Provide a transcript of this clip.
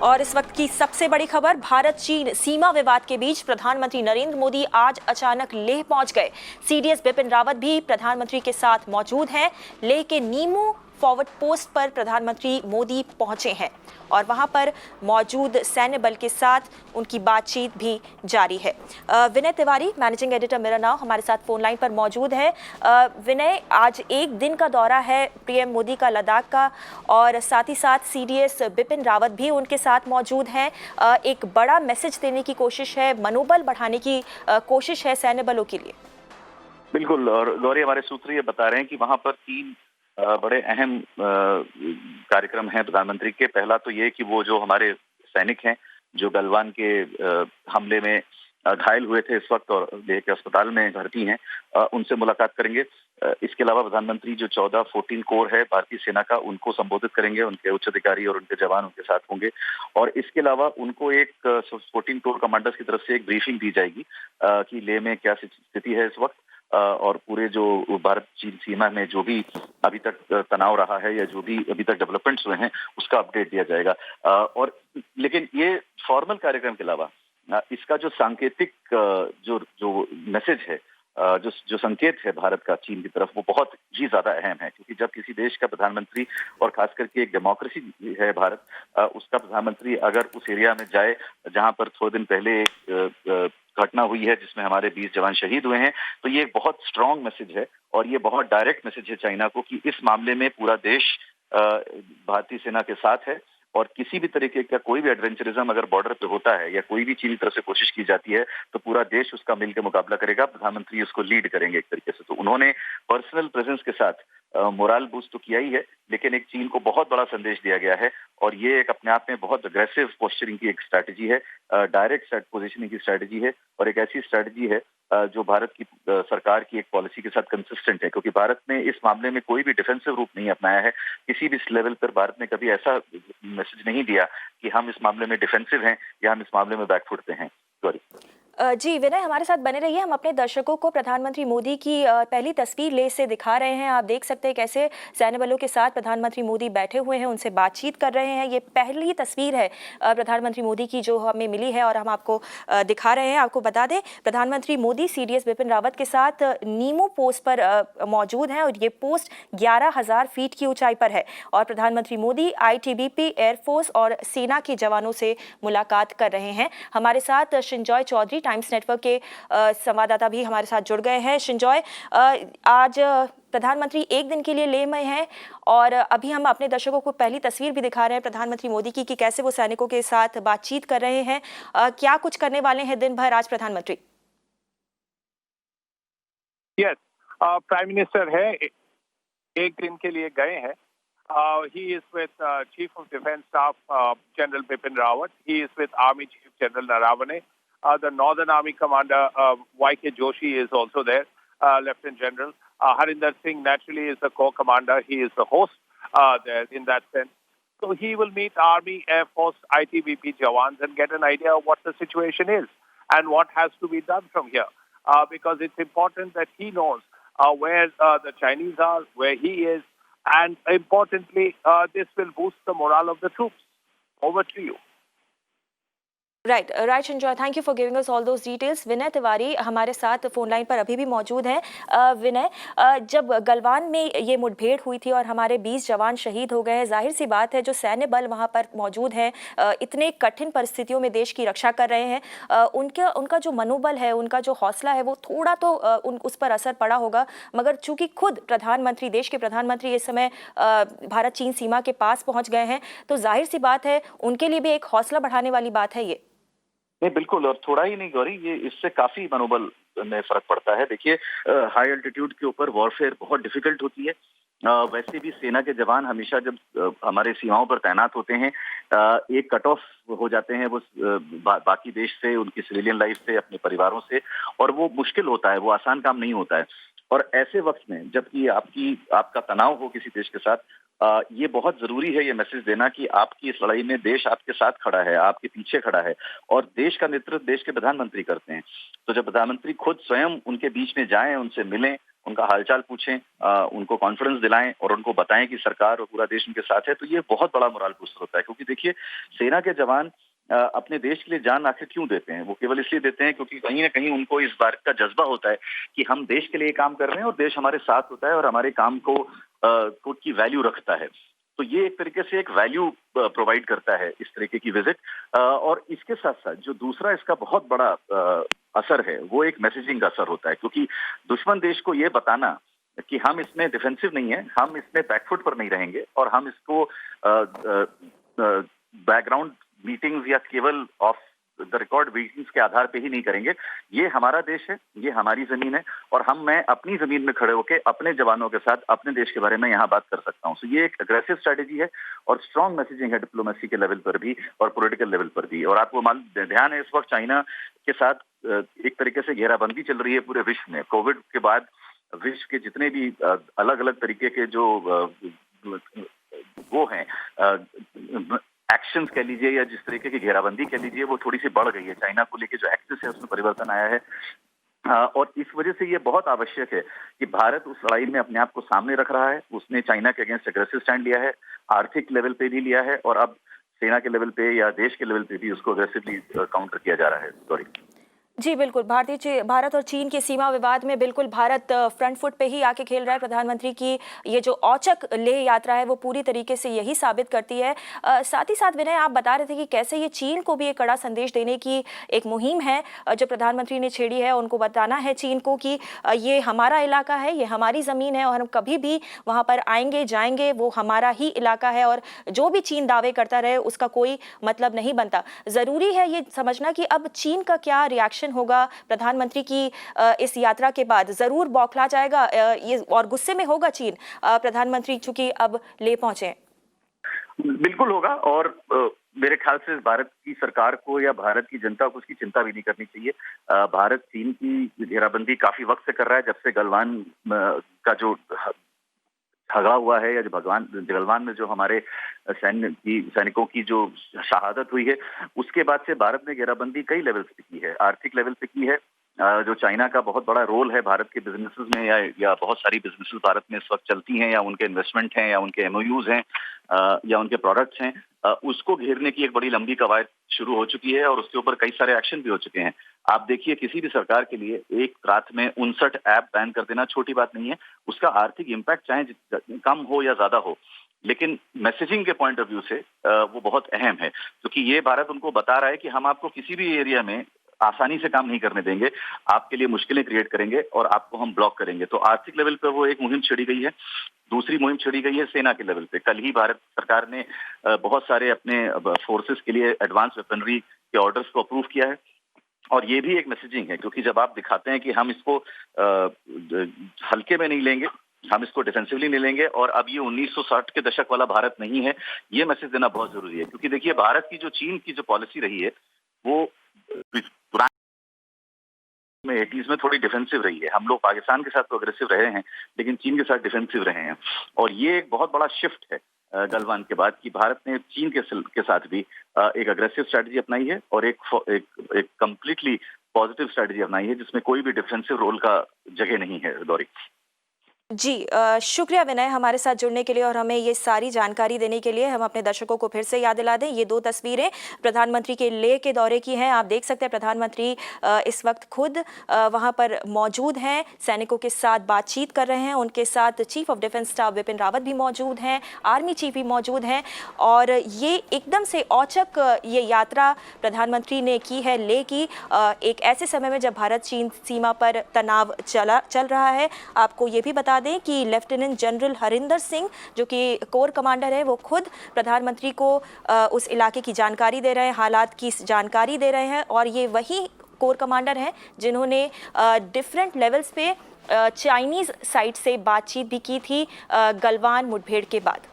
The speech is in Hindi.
और इस वक्त की सबसे बड़ी खबर, भारत चीन सीमा विवाद के बीच प्रधानमंत्री नरेंद्र मोदी आज अचानक लेह पहुंच गए। सीडीएस बिपिन रावत भी प्रधानमंत्री के साथ मौजूद हैं। लेह के नीमू फॉरवर्ड पोस्ट पर प्रधानमंत्री मोदी पहुंचे हैं और वहां पर मौजूद सैन्य बल के साथ उनकी बातचीत भी जारी है। Vinay Tiwari, managing editor mirror now, हमारे साथ फोन लाइन पर मौजूद है। विनय, आज एक दिन का दौरा है पीएम मोदी का लद्दाख का और साथ ही साथ सीडीएस बिपिन रावत भी उनके साथ मौजूद हैं। एक बड़ा मैसेज देने की कोशिश है, मनोबल बढ़ाने की कोशिश है सैन्य बलों के लिए। बिल्कुल, और गौरी, हमारे सूत्र ये बता रहे हैं कि वहां पर तीन बड़े अहम कार्यक्रम हैं प्रधानमंत्री के। पहला तो ये कि वो जो हमारे सैनिक हैं जो गलवान के हमले में घायल हुए थे इस वक्त और लेह के अस्पताल में भर्ती हैं, उनसे मुलाकात करेंगे। इसके अलावा प्रधानमंत्री जो 14 कोर है भारतीय सेना का, उनको संबोधित करेंगे। उनके उच्च अधिकारी और उनके जवान उनके साथ होंगे और इसके अलावा उनको एक 14 कोर कमांडर्स की तरफ से एक ब्रीफिंग दी जाएगी कि लेह में क्या स्थिति है इस वक्त और पूरे जो भारत चीन सीमा में जो भी अभी तक तनाव रहा है या जो भी अभी तक डेवलपमेंट्स हुए हैं उसका अपडेट दिया जाएगा। और लेकिन ये फॉर्मल कार्यक्रम के अलावा इसका जो सांकेतिक जो जो मैसेज है, जो संकेत है भारत का चीन की तरफ, वो बहुत ही ज्यादा अहम है। क्योंकि जब किसी देश का प्रधानमंत्री, और खास करके एक डेमोक्रेसी है भारत, उसका प्रधानमंत्री अगर उस एरिया में जाए जहां पर थोड़े दिन पहले एक घटना हुई है जिसमें हमारे 20 जवान शहीद हुए हैं, तो ये एक बहुत स्ट्रांग मैसेज है और ये बहुत डायरेक्ट मैसेज है चाइना को कि इस मामले में पूरा देश भारतीय सेना के साथ है और किसी भी तरीके का कोई भी एडवेंचरिज्म अगर बॉर्डर पे होता है या कोई भी चीनी तरफ से कोशिश की जाती है तो पूरा देश उसका मिलकर मुकाबला करेगा। प्रधानमंत्री उसको लीड करेंगे एक तरीके से। तो उन्होंने पर्सनल प्रेजेंस के साथ मोरल बूस्ट तो किया ही है, लेकिन एक चीन को बहुत बड़ा संदेश दिया गया है और ये एक अपने आप में बहुत अग्रेसिव पोस्चरिंग की एक स्ट्रैटेजी है, डायरेक्ट पोजिशनिंग की स्ट्रैटेजी है और एक ऐसी स्ट्रैटेजी है जो भारत की सरकार की एक पॉलिसी के साथ कंसिस्टेंट है। क्योंकि भारत ने इस मामले में कोई भी डिफेंसिव रूप नहीं अपनाया है। किसी भी लेवल पर भारत ने कभी ऐसा मैसेज नहीं दिया कि हम इस मामले में डिफेंसिव हैं या हम इस मामले में बैकफुट हैं। सॉरी। जी विनय, हमारे साथ बने रहिए। हम अपने दर्शकों को प्रधानमंत्री मोदी की पहली तस्वीर लेह से दिखा रहे हैं। आप देख सकते हैं कैसे सैन्य बलों के साथ प्रधानमंत्री मोदी बैठे हुए हैं, उनसे बातचीत कर रहे हैं। ये पहली तस्वीर है प्रधानमंत्री मोदी की जो हमें मिली है और हम आपको दिखा रहे हैं। आपको बता दें, प्रधानमंत्री मोदी सीडीएस बिपिन रावत के साथ नीमू पोस्ट पर मौजूद हैं और ये पोस्ट 11,000 फीट की ऊंचाई पर है और प्रधानमंत्री मोदी आईटीबीपी, एयरफोर्स और सेना के जवानों से मुलाकात कर रहे हैं। हमारे साथ शिंजॉय चौधरी, टाइम्स नेटवर्क के संवाददाता भी हमारे साथ जुड़ गए हैं। शिंजॉय, आज प्रधानमंत्री एक दिन के लिए लेह में हैं और अभी हम अपने दर्शकों को पहली तस्वीर भी दिखा रहे हैं प्रधानमंत्री मोदी की कि कैसे वो सैनिकों के साथ बातचीत कर रहे हैं। क्या कुछ करने वाले हैं दिन भर आज प्रधानमंत्री? यस, प्राइम मिनिस्टर है, एक दिन के लिए गए हैं। He is with Chief of Defence Staff General Bipin Rawat. He is with Army Chief General Naravane. The Northern Army Commander Y.K. Joshi is also there, Lieutenant General. Harinder Singh naturally is the Corps Commander. He is the host there in that sense. So he will meet Army, Air Force, ITBP Jawans and get an idea of what the situation is and what has to be done from here. Because it's important that he knows where the Chinese are, where he is, and importantly, this will boost the morale of the troops. Over to you. Right Shinjoy, thank you for giving us all those details. Vinay Tiwari हमारे साथ फोन लाइन पर अभी भी मौजूद हैं। विनय, जब गलवान में ये मुठभेड़ हुई थी और हमारे 20 जवान शहीद हो गए हैं, जाहिर सी बात है जो सैन्य बल वहाँ पर मौजूद हैं इतने कठिन परिस्थितियों में देश की रक्षा कर रहे हैं, उनका जो मनोबल है, उनका जो हौसला है, वो थोड़ा तो उस पर असर पड़ा होगा। मगर चूंकि खुद प्रधानमंत्री, देश के प्रधानमंत्री इस समय भारत चीन सीमा के पास पहुँच गए हैं, तो जाहिर सी बात है उनके लिए भी एक हौसला बढ़ाने वाली बात है ये। नहीं, बिल्कुल, और थोड़ा ही नहीं गौरी, ये इससे काफी मनोबल में फर्क पड़ता है। देखिए, हाई एल्टीट्यूड के ऊपर वॉरफेयर बहुत डिफिकल्ट होती है। वैसे भी सेना के जवान हमेशा जब हमारे सीमाओं पर तैनात होते हैं, एक कट ऑफ हो जाते हैं वो बाकी देश से, उनकी सिविलियन लाइफ से, अपने परिवारों से, और वो मुश्किल होता है, वो आसान काम नहीं होता है। और ऐसे वक्त में जबकि आपका तनाव हो किसी देश के साथ, ये बहुत जरूरी है ये मैसेज देना कि आपकी इस लड़ाई में देश आपके साथ खड़ा है, आपके पीछे खड़ा है और देश का नेतृत्व देश के प्रधानमंत्री करते हैं। तो जब प्रधानमंत्री खुद स्वयं उनके बीच में जाएं, उनसे मिलें, उनका हालचाल पूछें, उनको कॉन्फिडेंस दिलाएं और उनको बताएं कि सरकार और पूरा देश उनके साथ है, तो ये बहुत बड़ा मोरल बूस्टर होता है। क्योंकि देखिए, सेना के जवान अपने देश के लिए जान आखिर क्यों देते हैं? वो केवल इसलिए देते हैं क्योंकि कहीं ना कहीं उनको इस बात का जज्बा होता है कि हम देश के लिए काम कर रहे हैं और देश हमारे साथ होता है और हमारे काम को की वैल्यू रखता है। तो ये एक तरीके से एक वैल्यू प्रोवाइड करता है इस तरीके की विजिट। और इसके साथ साथ जो दूसरा इसका बहुत बड़ा असर है वो एक मैसेजिंग का असर होता है, क्योंकि दुश्मन देश को ये बताना कि हम इसमें डिफेंसिव नहीं है, हम इसमें बैकफुट पर नहीं रहेंगे और हम इसको बैकग्राउंड मीटिंग्स या केवल ऑफ द रिकॉर्ड मीटिंग्स के आधार पे ही नहीं करेंगे। ये हमारा देश है, ये हमारी जमीन है और मैं अपनी जमीन में खड़े होकर अपने जवानों के साथ अपने देश के बारे में यहाँ बात कर सकता हूँ। तो ये एक अग्रेसिव स्ट्रेटेजी है और स्ट्रॉन्ग मैसेजिंग है डिप्लोमेसी के लेवल पर भी और पॉलिटिकल लेवल पर भी। और आपको ध्यान है, इस वक्त चाइना के साथ एक तरीके से घेराबंदी चल रही है पूरे विश्व में। कोविड के बाद विश्व के जितने भी अलग अलग तरीके के जो वो हैं एक्शंस कह लीजिए या जिस तरीके की घेराबंदी कह लीजिए, वो थोड़ी सी बढ़ गई है। चाइना को लेके जो एक्सेस है उसमें परिवर्तन आया है। और इस वजह से ये बहुत आवश्यक है कि भारत उस लड़ाई में अपने आप को सामने रख रहा है। उसने चाइना के अगेंस्ट एग्रेसिव स्टैंड लिया है, आर्थिक लेवल पे भी लिया है और अब सेना के लेवल पे या देश के लेवल पे भी उसको अग्रेसिवली काउंटर किया जा रहा है। सॉरी जी बिल्कुल, भारत और चीन के सीमा विवाद में बिल्कुल भारत फ्रंट फुट पे ही आके खेल रहा है। प्रधानमंत्री की ये जो औचक लेह यात्रा है वो पूरी तरीके से यही साबित करती है। साथ ही साथ विनय, आप बता रहे थे कि कैसे ये चीन को भी एक कड़ा संदेश देने की एक मुहिम है जो प्रधानमंत्री ने छेड़ी है। उनको बताना है चीन को कि ये हमारा इलाका है, ये हमारी ज़मीन है और हम कभी भी वहाँ पर आएंगे जाएंगे, वो हमारा ही इलाका है और जो भी चीन दावे करता रहे उसका कोई मतलब नहीं बनता। ज़रूरी है ये समझना कि अब चीन का क्या रिएक्शन होगा प्रधानमंत्री की इस यात्रा के बाद। जरूर बौखला जाएगा ये और गुस्से में होगा चीन, प्रधानमंत्री चूंकि अब ले पहुंचे। बिल्कुल होगा और मेरे ख्याल से भारत की सरकार को या भारत की जनता को उसकी चिंता भी नहीं करनी चाहिए। भारत चीन की घेराबंदी काफी वक्त से कर रहा है, जब से गलवान का जो झगड़ा हुआ है या जो गलवान में जो हमारे सैनिकों की जो शहादत हुई है, उसके बाद से भारत ने घेराबंदी कई लेवल पे की है। आर्थिक लेवल पे की है, जो चाइना का बहुत बड़ा रोल है भारत के बिजनेसेस में या बहुत सारी बिजनेसेस भारत में इस वक्त चलती हैं या उनके इन्वेस्टमेंट हैं या उनके एमओयूज हैं या उनके प्रोडक्ट्स हैं, उसको घेरने की एक बड़ी लंबी कवायद शुरू हो चुकी है और उसके ऊपर कई सारे एक्शन भी हो चुके हैं। आप देखिए, किसी भी सरकार के लिए एक रात में 59 ऐप बैन कर देना छोटी बात नहीं है। उसका आर्थिक इम्पैक्ट चाहे कम हो या ज्यादा हो, लेकिन मैसेजिंग के पॉइंट ऑफ व्यू से वो बहुत अहम है, क्योंकि ये भारत उनको बता रहा है कि हम आपको किसी भी एरिया में आसानी से काम नहीं करने देंगे, आपके लिए मुश्किलें क्रिएट करेंगे और आपको हम ब्लॉक करेंगे। तो आर्थिक लेवल पर वो एक मुहिम छेड़ी गई है। दूसरी मुहिम छेड़ी गई है सेना के लेवल पे। कल ही भारत सरकार ने बहुत सारे अपने फोर्सेस के लिए एडवांस वेपनरी के ऑर्डर्स को अप्रूव किया है और ये भी एक मैसेजिंग है, क्योंकि जब आप दिखाते हैं कि हम इसको हल्के में नहीं लेंगे, हम इसको डिफेंसिवली नहीं लेंगे और अब ये 1960 के दशक वाला भारत नहीं है, ये मैसेज देना बहुत जरूरी है। क्योंकि देखिए, भारत की जो चीन की जो पॉलिसी रही है वो में 80s में थोड़ी डिफेंसिव रही है। हम लोग पाकिस्तान के साथ तो अग्रेसिव रहे हैं, लेकिन चीन के साथ डिफेंसिव रहे हैं और ये एक बहुत बड़ा शिफ्ट है गलवान के बाद कि भारत ने चीन के साथ भी एक अग्रेसिव स्ट्रेटजी अपनाई है और एक कंप्लीटली पॉजिटिव स्ट्रेटजी अपनाई है जिसमें कोई भी डिफेंसिव रोल का जगह नहीं है। गौरी जी शुक्रिया विनय हमारे साथ जुड़ने के लिए और हमें ये सारी जानकारी देने के लिए। हम अपने दर्शकों को फिर से याद दिला दें, ये दो तस्वीरें प्रधानमंत्री के लेह के दौरे की हैं। आप देख सकते हैं प्रधानमंत्री इस वक्त खुद वहां पर मौजूद हैं, सैनिकों के साथ बातचीत कर रहे हैं। उनके साथ chief of defence staff Vipin Rawat भी मौजूद हैं, आर्मी चीफ भी मौजूद हैं और ये एकदम से औचक ये यात्रा प्रधानमंत्री ने की है लेह की, एक ऐसे समय में जब भारत चीन सीमा पर तनाव चल रहा है। आपको ये भी बता दें कि लेफ्टिनेंट जनरल हरिंदर सिंह जो कि कोर कमांडर है, वो खुद प्रधानमंत्री को उस इलाके की जानकारी दे रहे हैं, हालात की जानकारी दे रहे हैं और ये वही कोर कमांडर हैं जिन्होंने डिफरेंट लेवल्स पे चाइनीज़ साइड से बातचीत भी की थी गलवान मुठभेड़ के बाद।